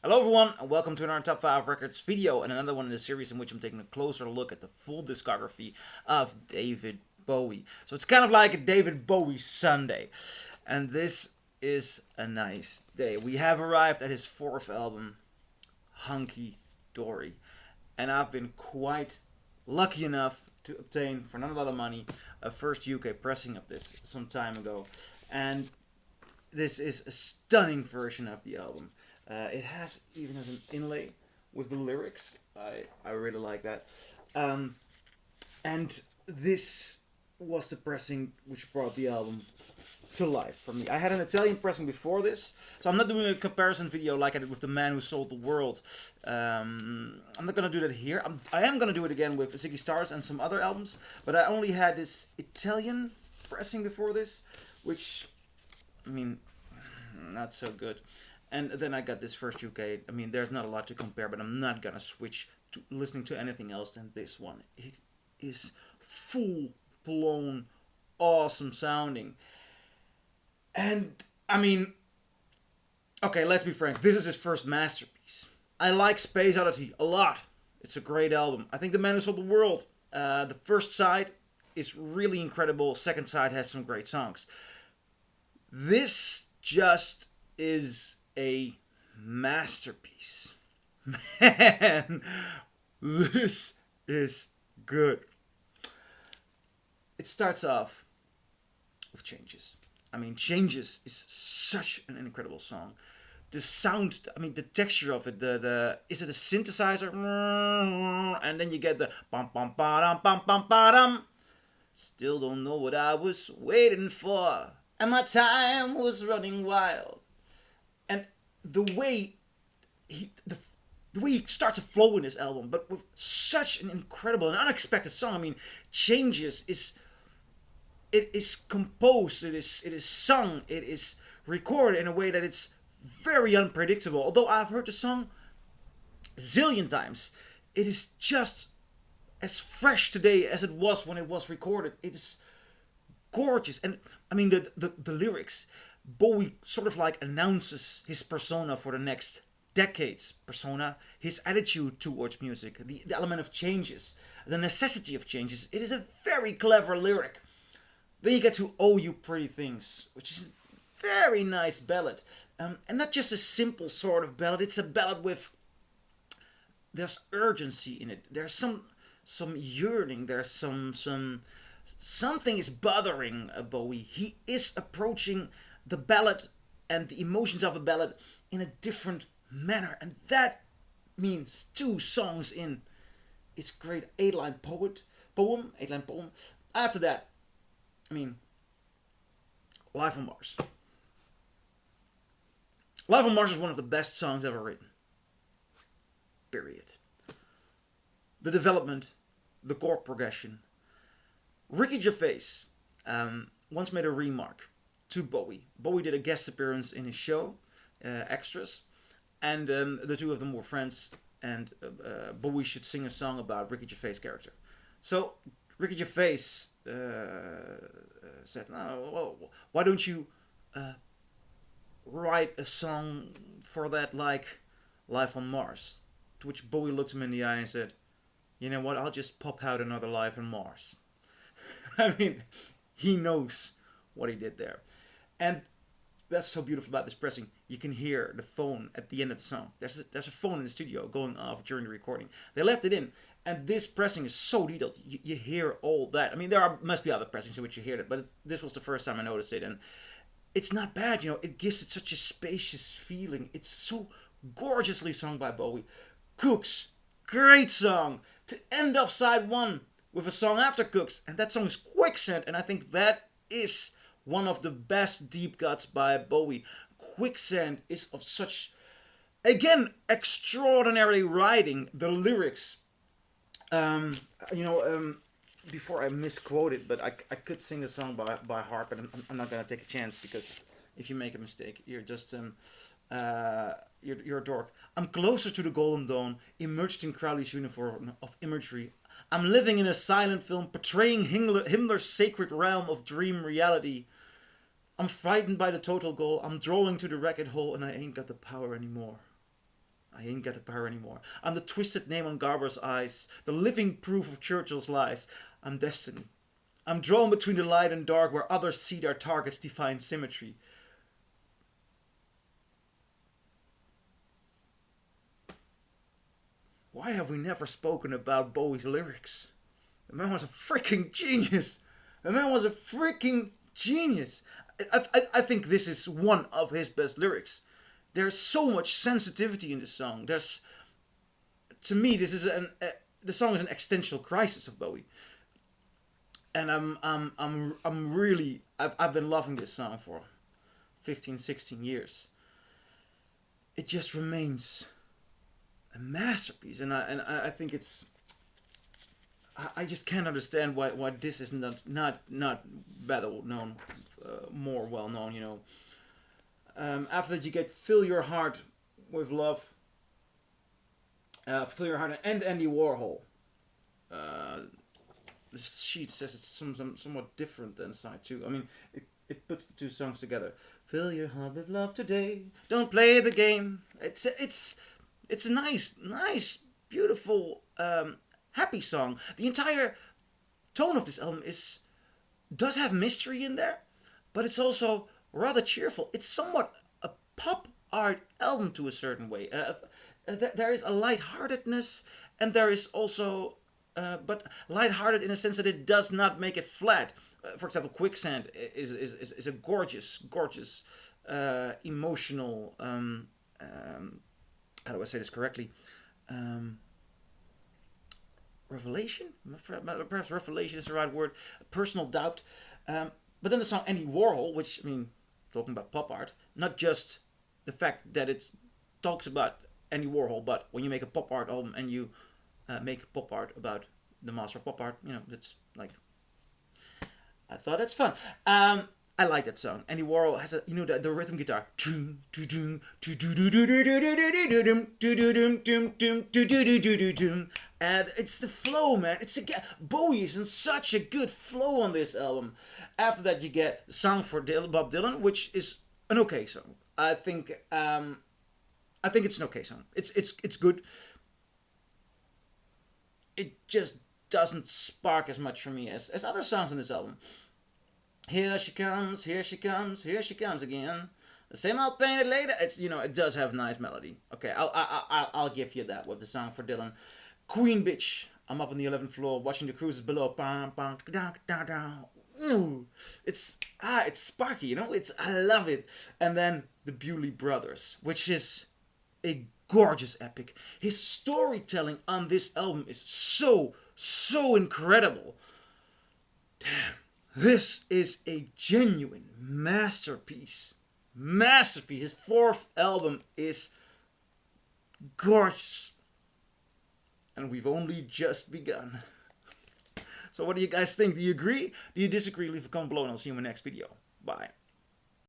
Hello everyone and welcome to another Top 5 Records video and another one in the series in which I'm taking a closer look at the full discography of David Bowie. So it's kind of like a David Bowie Sunday. And this is a nice day. We have arrived at his fourth album, Hunky Dory. And I've been quite lucky enough to obtain, for not a lot of money, a first UK pressing of this some time ago. And this is a stunning version of the album. It has even has an inlay with the lyrics. I really like that. And this was the pressing which brought the album to life for me. I had an Italian pressing before this, so I'm not doing a comparison video like I did with The Man Who Sold the World. I'm not gonna do that here. I am gonna do it again with Ziggy Stardust and some other albums, but I only had this Italian pressing before this, which, I mean, not so good. And then I got this first UK. I mean, there's not a lot to compare, but I'm not gonna switch to listening to anything else than this one. It is full blown awesome sounding. And I mean, okay, let's be frank. This is his first masterpiece. I like Space Oddity a lot. It's a great album. I think The Man Who Sold the World, the first side is really incredible. Second side has some great songs. This just is a masterpiece. Man, this is good. It starts off with Changes. I mean, Changes is such an incredible song. The sound, I mean, the texture of it, the is it a synthesizer? And then you get the bum bum ba dum bum bum ba dum. Still don't know what I was waiting for, and my time was running wild. And the way the way he starts to flow in this album, but with such an incredible and unexpected song. I mean, Changes is composed, it is sung, it is recorded in a way that it's very unpredictable. Although I've heard the song zillion times, it is just as fresh today as it was when it was recorded. It is gorgeous. And I mean, the lyrics, Bowie sort of like announces his persona for the next decades. Persona, his attitude towards music, the element of changes, the necessity of changes. It is a very clever lyric. Then you get to Oh You Pretty Things, which is a very nice ballad. And not just a simple sort of ballad, it's a ballad with, there's urgency in it. There's some yearning, there's something is bothering Bowie. He is approaching the ballad and the emotions of a ballad in a different manner. And that means two songs in. It's great. 8-line poem. After that, I mean, Life on Mars. Life on Mars is one of the best songs ever written. Period. The development, the chord progression. Ricky Gervais once made a remark to Bowie. Bowie did a guest appearance in his show, Extras, and the two of them were friends, and Bowie should sing a song about Ricky Gervais' character. So Ricky Gervais said, "No, well, why don't you write a song for that like Life on Mars?" To which Bowie looked him in the eye and said, "You know what, I'll just pop out another Life on Mars." I mean, he knows what he did there. And that's so beautiful about this pressing. You can hear the phone at the end of the song. There's a phone in the studio going off during the recording. They left it in. And this pressing is so detailed. You hear all that. I mean, must be other pressings in which you hear it. But this was the first time I noticed it. And it's not bad, you know. It gives it such a spacious feeling. It's so gorgeously sung by Bowie. Cooks, great song. To end off side one with a song after Cooks. And that song is Quicksand. And I think that is one of the best deep cuts by Bowie. Quicksand is of such, again, extraordinary writing. The lyrics, before I misquote it, but I could sing a song by heart, but I'm not gonna take a chance, because if you make a mistake, you're just you're a dork. I'm closer to the golden dawn, emerged in Crowley's uniform of imagery. I'm living in a silent film portraying Himmler's sacred realm of dream reality. I'm frightened by the total goal. I'm drawing to the racket hole and I ain't got the power anymore. I ain't got the power anymore. I'm the twisted name on Garber's eyes, the living proof of Churchill's lies. I'm destiny. I'm drawn between the light and dark, where others see their targets define symmetry. Why have we never spoken about Bowie's lyrics? The man was a freaking genius. The man was a freaking genius. I think this is one of his best lyrics. There's so much sensitivity in the song. To me, this is the song is an existential crisis of Bowie, and I'm really I've been loving this song for 15, 16 years. It just remains a masterpiece, and I think it's. I just can't understand why this is not better known, more well known. You know. After that, you get "Fill Your Heart with Love." "Fill Your Heart" and Andy Warhol. The sheet says it's somewhat different than side two. I mean, it puts the two songs together. "Fill your heart with love today. Don't play the game." It's a nice, beautiful, happy song. The entire tone of this album does have mystery in there, but it's also rather cheerful. It's somewhat a pop art album to a certain way. There is a lightheartedness, and there is also, but lighthearted in a sense that it does not make it flat. For example, "Quicksand" is a gorgeous, emotional. How do I say this correctly? Revelation? Perhaps revelation is the right word. Personal doubt. But then the song "Andy Warhol," which, I mean, talking about pop art, not just the fact that it talks about Andy Warhol, but when you make a pop art album and you make pop art about the master of pop art, you know, that's like, I thought that's fun. I like that song. Andy Warhol has the rhythm guitar, and it's the flow, man. Bowie is in such a good flow on this album. After that, you get "Song for Bob Dylan," which is an okay song. I think it's an okay song. It's good. It just doesn't spark as much for me as other songs on this album. "Here she comes, here she comes, here she comes again. The same old painted lady." It's, it does have nice melody. Okay, I'll give you that with the "Song for Dylan." "Queen Bitch." "I'm up on the 11th floor, watching the cruisers below." Ooh, it's sparky, I love it. And then the Bewlay Brothers, which is a gorgeous epic. His storytelling on this album is so incredible. Damn. This is a genuine masterpiece. His fourth album is gorgeous. And we've only just begun. So what do you guys think? Do you agree? Do you disagree? Leave a comment below and I'll see you in my next video. Bye.